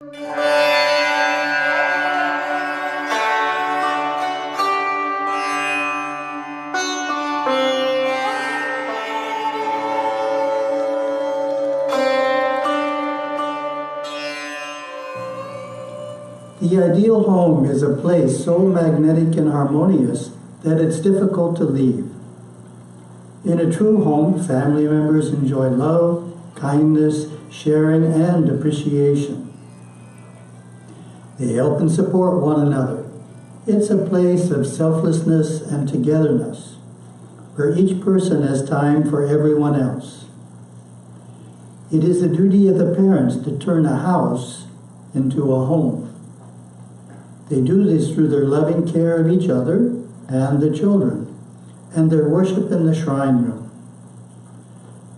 The ideal home is a place so magnetic and harmonious that it's difficult to leave. In a true home, family members enjoy love, kindness, sharing, and appreciation. They help and support one another. It's a place of selflessness and togetherness, where each person has time for everyone else. It is the duty of the parents to turn a house into a home. They do this through their loving care of each other and the children, and their worship in the shrine room.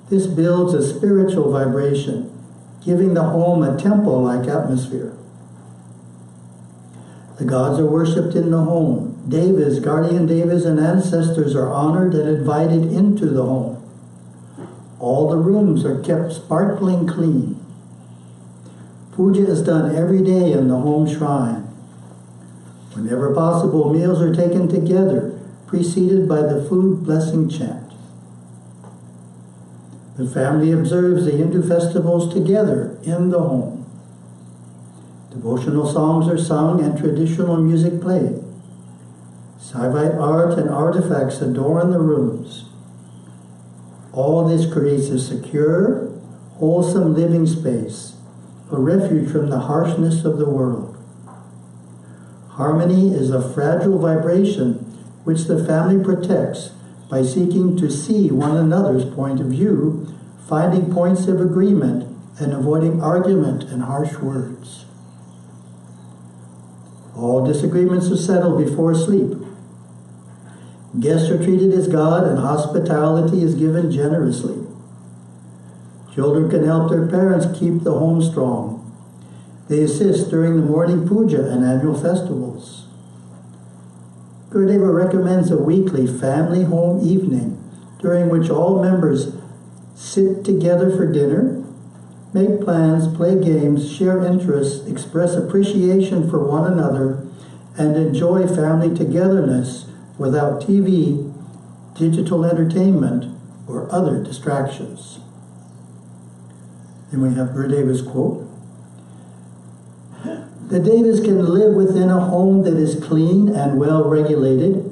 This builds a spiritual vibration, giving the home a temple-like atmosphere. The gods are worshipped in the home. Devas, guardian devas, and ancestors are honored and invited into the home. All the rooms are kept sparkling clean. Puja is done every day in the home shrine. Whenever possible, meals are taken together, preceded by the food blessing chant. The family observes the Hindu festivals together in the home. Devotional songs are sung and traditional music played. Saivite art and artifacts adorn the rooms. All this creates a secure, wholesome living space, a refuge from the harshness of the world. Harmony is a fragile vibration which the family protects by seeking to see one another's point of view, finding points of agreement, and avoiding argument and harsh words. All disagreements are settled before sleep. Guests are treated as God, and hospitality is given generously. Children can help their parents keep the home strong. They assist during the morning puja and annual festivals. Gurudeva recommends a weekly family home evening during which all members sit together for dinner, make plans, play games, share interests, express appreciation for one another, and enjoy family togetherness without TV, digital entertainment, or other distractions. Then we have Gurudeva's quote. The Devas can live within a home that is clean and well regulated,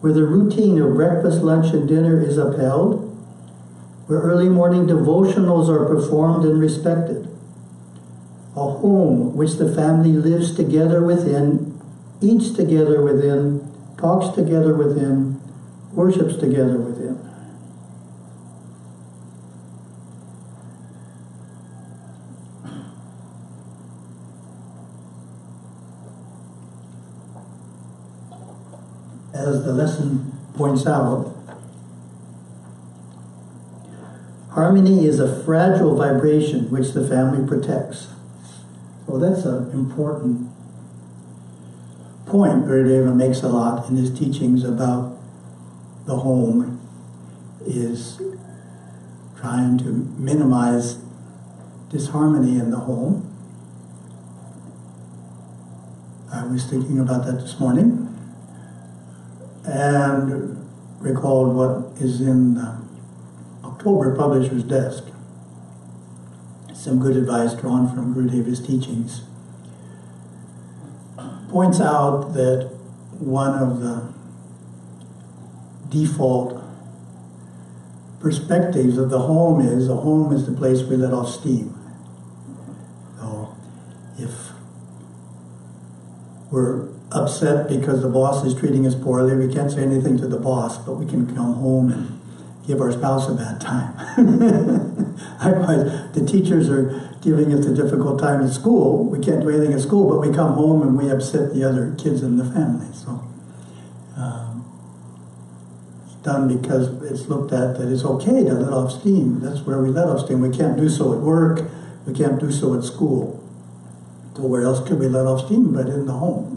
where the routine of breakfast, lunch, and dinner is upheld, where early morning devotionals are performed and respected. A home which the family lives together within, eats together within, talks together within, worships together within. As the lesson points out, harmony is a fragile vibration which the family protects. So that's an important point Gurudeva makes a lot in his teachings about the home, is trying to minimize disharmony in the home. I was thinking about that this morning, and recalled what is in the October Publisher's Desk. Some good advice drawn from Gurudeva's teachings. Points out that one of the default perspectives of the home is the place we let off steam. So if we're upset because the boss is treating us poorly, we can't say anything to the boss, but we can come home and give our spouse a bad time. Likewise, the teachers are giving us a difficult time at school. We can't do anything at school, but we come home and we upset the other kids in the family. So it's done because it's looked at that it's okay to let off steam. That's where we let off steam. We can't do so at work. We can't do so at school. So where else could we let off steam but in the home?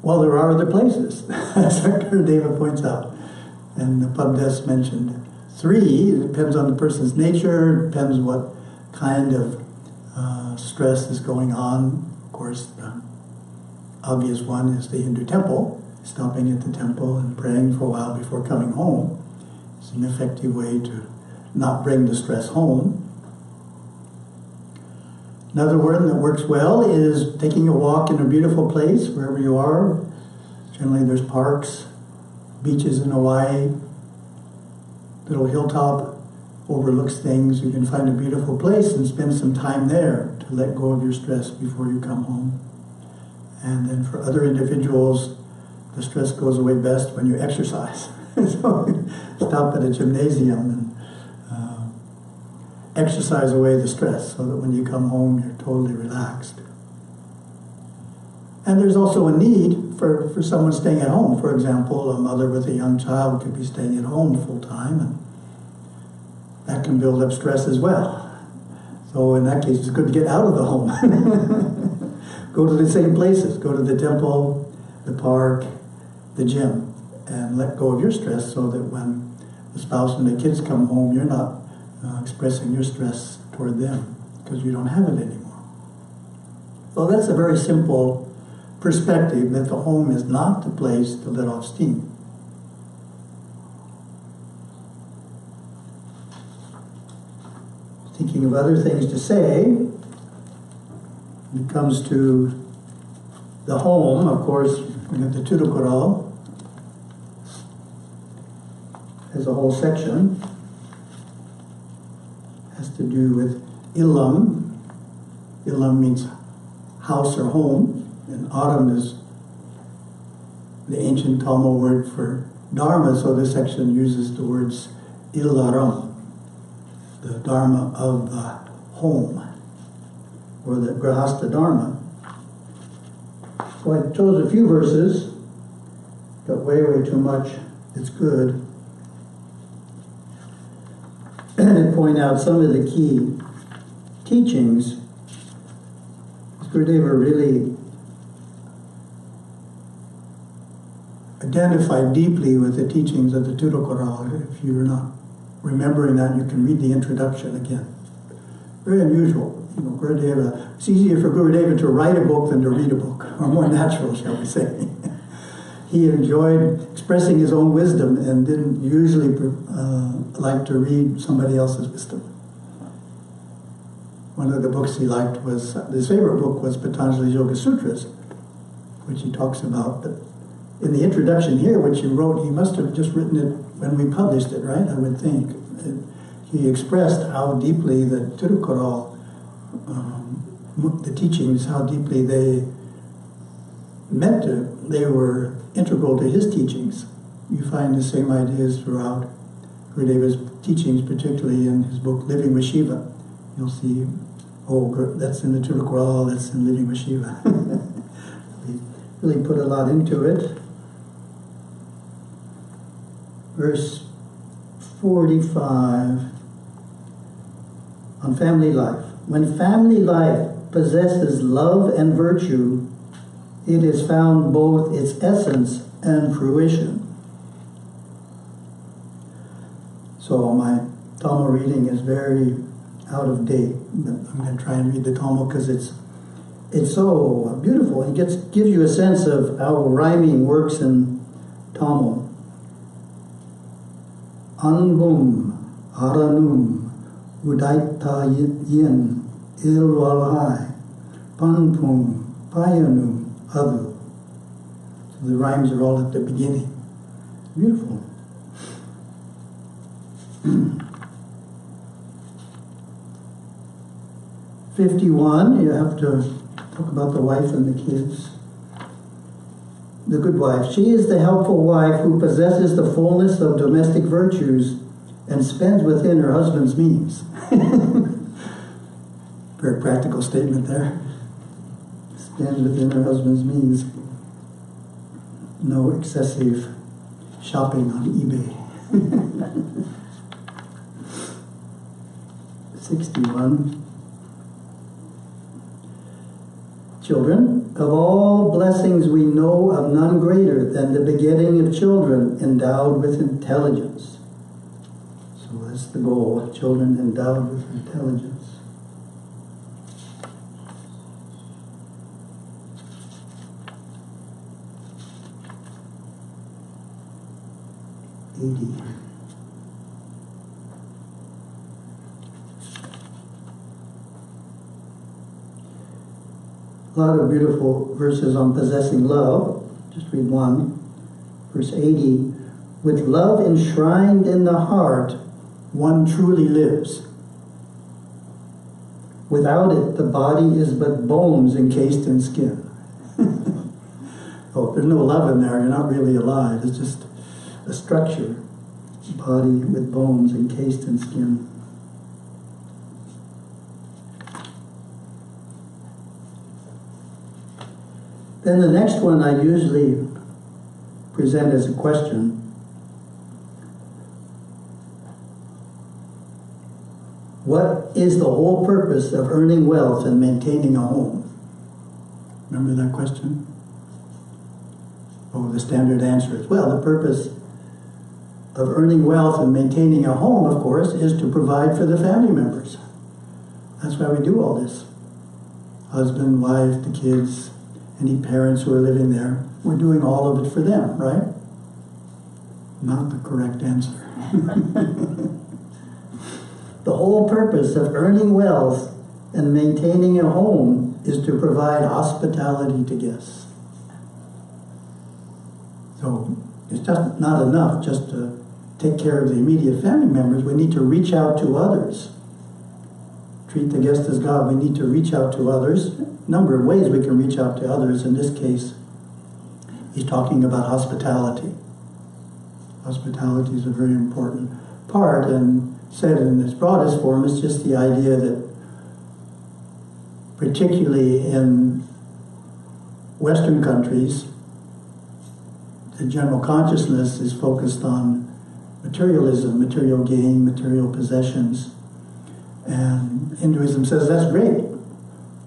Well, there are other places, as Dr. David points out. And the Pub Desk mentioned 3. It depends on the person's nature, depends what kind of stress is going on. Of course, the obvious one is the Hindu temple. Stopping at the temple and praying for a while before coming home is an effective way to not bring the stress home. Another word that works well is taking a walk in a beautiful place, wherever you are. Generally there's parks, beaches in Hawaii, little hilltop overlooks things. You can find a beautiful place and spend some time there to let go of your stress before you come home. And then for other individuals, the stress goes away best when you exercise. So stop at a gymnasium and exercise away the stress so that when you come home you're totally relaxed. And there's also a need for someone staying at home. For example, a mother with a young child could be staying at home full time, and that can build up stress as well. So in that case, it's good to get out of the home. Go to the same places. Go to the temple, the park, the gym, and let go of your stress so that when the spouse and the kids come home, you're not expressing your stress toward them because you don't have it anymore. So that's a very simple perspective, that the home is not the place to let off steam. Thinking of other things to say, when it comes to the home, of course, we have the Tirukural as a whole section. Has to do with Illam. Illam means house or home, and Aram is the ancient Tamil word for Dharma, so this section uses the words Illaram, the Dharma of the home, or the Grahastha Dharma. So I chose a few verses, got way too much. It's good. And point out some of the key teachings. Gurudeva really identified deeply with the teachings of the Tirukural. If you're not remembering that, you can read the introduction again. Very unusual. Gurudeva, it's easier for Gurudeva to write a book than to read a book, or more natural, shall we say. He enjoyed expressing his own wisdom and didn't usually like to read somebody else's wisdom. One of the books he liked was, his favorite book was Patanjali's Yoga Sutras, which he talks about. But in the introduction here, which he wrote, he must have just written it when we published it, right? I would think. He expressed how deeply the Tirukural, the teachings, how deeply they were integral to his teachings. You find the same ideas throughout Gurudeva's teachings, particularly in his book Living with Shiva. You'll see, that's in the Tirukural, that's in Living with Shiva. We really put a lot into it. Verse 45 on family life. When family life possesses love and virtue, it has found both its essence and fruition. So my Tamil reading is very out of date, but I'm going to try and read the Tamil because it's so beautiful. It gives you a sense of how rhyming works in Tamil. Anbum aranum udaitayin ilwalhai panpum payanum adu. So the rhymes are all at the beginning. Beautiful. 51, you have to talk about the wife and the kids. The good wife. She is the helpful wife who possesses the fullness of domestic virtues and spends within her husband's means. Very practical statement there. Spends within her husband's means. No excessive shopping on eBay. 61. Children, of all blessings we know of none greater than the begetting of children endowed with intelligence. So that's the goal, children endowed with intelligence. 80. A lot of beautiful verses on possessing love. Just read one. Verse 80. With love enshrined in the heart, one truly lives. Without it, the body is but bones encased in skin. Oh, if there's no love in there, you're not really alive. It's just a structure. Body with bones encased in skin. Then the next one I usually present as a question. What is the whole purpose of earning wealth and maintaining a home? Remember that question? Oh, the standard answer is, well, the purpose of earning wealth and maintaining a home, of course, is to provide for the family members. That's why we do all this. Husband, wife, the kids, any parents who are living there. We're doing all of it for them, right? Not the correct answer. The whole purpose of earning wealth and maintaining a home is to provide hospitality to guests. So it's just not enough just to take care of the immediate family members. We need to reach out to others. Treat the guest as God. We need to reach out to others. A number of ways we can reach out to others. In this case, he's talking about hospitality. Hospitality is a very important part, and said in its broadest form, it's just the idea that particularly in Western countries, the general consciousness is focused on materialism, material gain, material possessions. And Hinduism says that's great.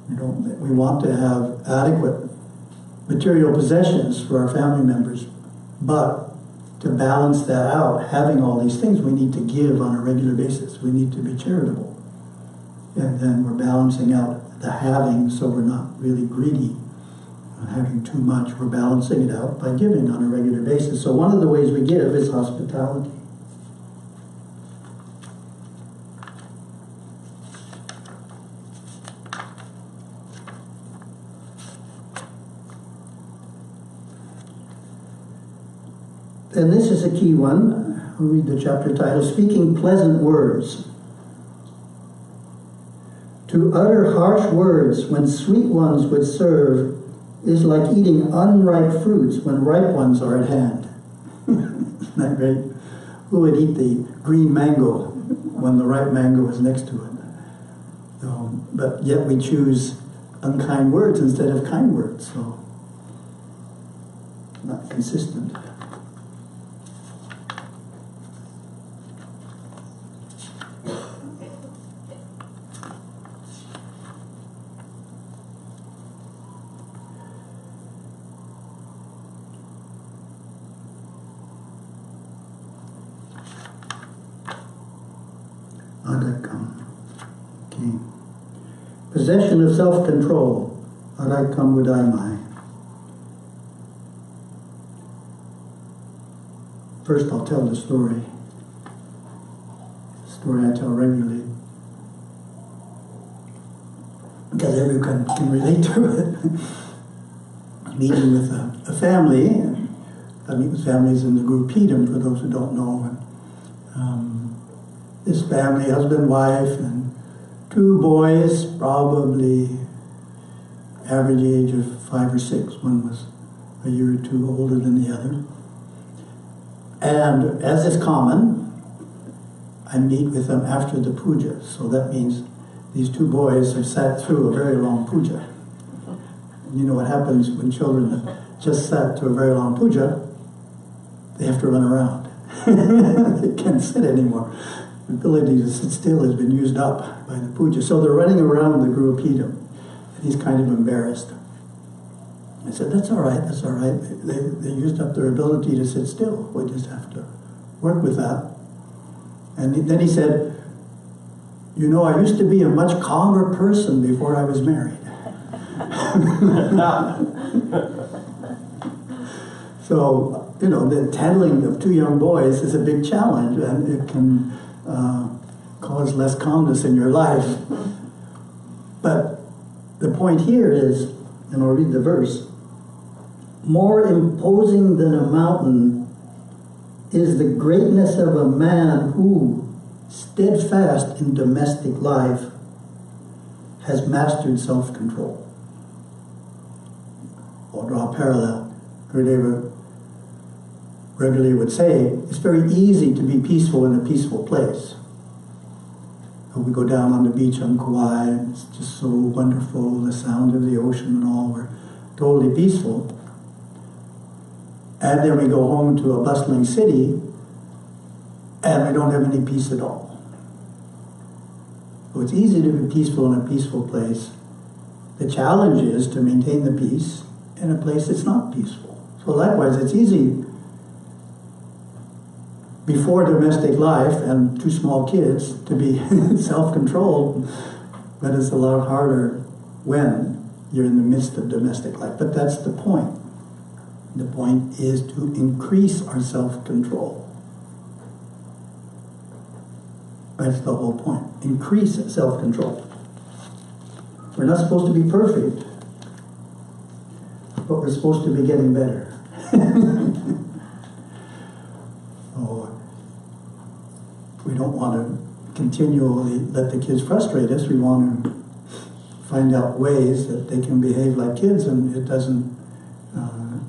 We want to have adequate material possessions for our family members, but to balance that out, having all these things, we need to give on a regular basis. We need to be charitable. And then we're balancing out the having, so we're not really greedy, having too much. We're balancing it out by giving on a regular basis. So one of the ways we give is hospitality. And this is a key one. I'll read the chapter title, Speaking Pleasant Words. To utter harsh words when sweet ones would serve is like eating unripe fruits when ripe ones are at hand. Isn't that great? Who would eat the green mango when the ripe mango is next to it? But yet we choose unkind words instead of kind words, so not consistent. Okay. Possession of self-control. Arakam Udaimai. First I'll tell the story. The story I tell regularly. Because everyone can relate to it. Meeting with a family. I meet with families in the group Pedam, for those who don't know. This family, husband, wife, and two boys, probably average age of 5 or 6. One was a year or two older than the other. And as is common, I meet with them after the puja. So that means these two boys have sat through a very long puja. And you know what happens when children have just sat through a very long puja? They have to run around. They can't sit anymore. The ability to sit still has been used up by the puja. So they're running around the Guru Pedam, and he's kind of embarrassed. I said, that's all right, that's all right. They used up their ability to sit still. We just have to work with that. And then he said, you know, I used to be a much calmer person before I was married. So the handling of two young boys is a big challenge, and it can cause less calmness in your life. But the point here is, and I'll read the verse, more imposing than a mountain is the greatness of a man who, steadfast in domestic life, has mastered self-control. I'll draw a parallel. Gurudeva regularly would say, it's very easy to be peaceful in a peaceful place. We go down on the beach on Kauai, and it's just so wonderful, the sound of the ocean and all, we're totally peaceful. And then we go home to a bustling city, and we don't have any peace at all. So it's easy to be peaceful in a peaceful place. The challenge is to maintain the peace in a place that's not peaceful. So likewise, it's easy before domestic life and two small kids to be self-controlled, but it's a lot harder when you're in the midst of domestic life. But that's the point. The point is to increase our self-control. That's the whole point. Increase self-control. We're not supposed to be perfect, but we're supposed to be getting better. So we don't want to continually let the kids frustrate us. We want to find out ways that they can behave like kids and it doesn't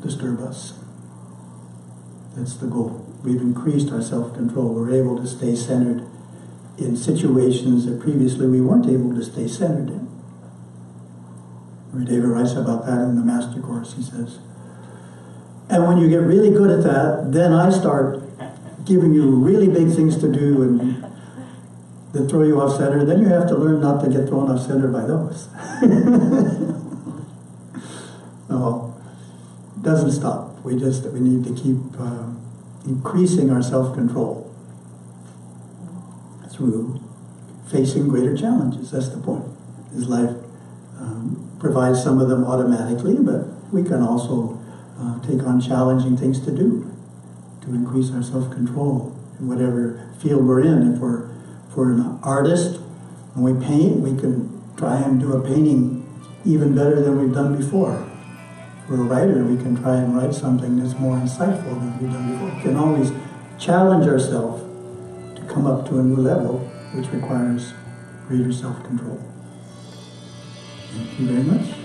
disturb us. That's the goal. We've increased our self-control. We're able to stay centered in situations that previously we weren't able to stay centered in. David writes about that in the Master Course. He says, and when you get really good at that, then I start giving you really big things to do and that throw you off center. Then you have to learn not to get thrown off center by those. No, it doesn't stop. We need to keep increasing our self-control through facing greater challenges. That's the point. His life provides some of them automatically, but we can also take on challenging things to do to increase our self-control in whatever field we're in. If we're an artist and we paint, we can try and do a painting even better than we've done before. If we're a writer, we can try and write something that's more insightful than we've done before. We can always challenge ourselves to come up to a new level, which requires greater self-control. Thank you very much.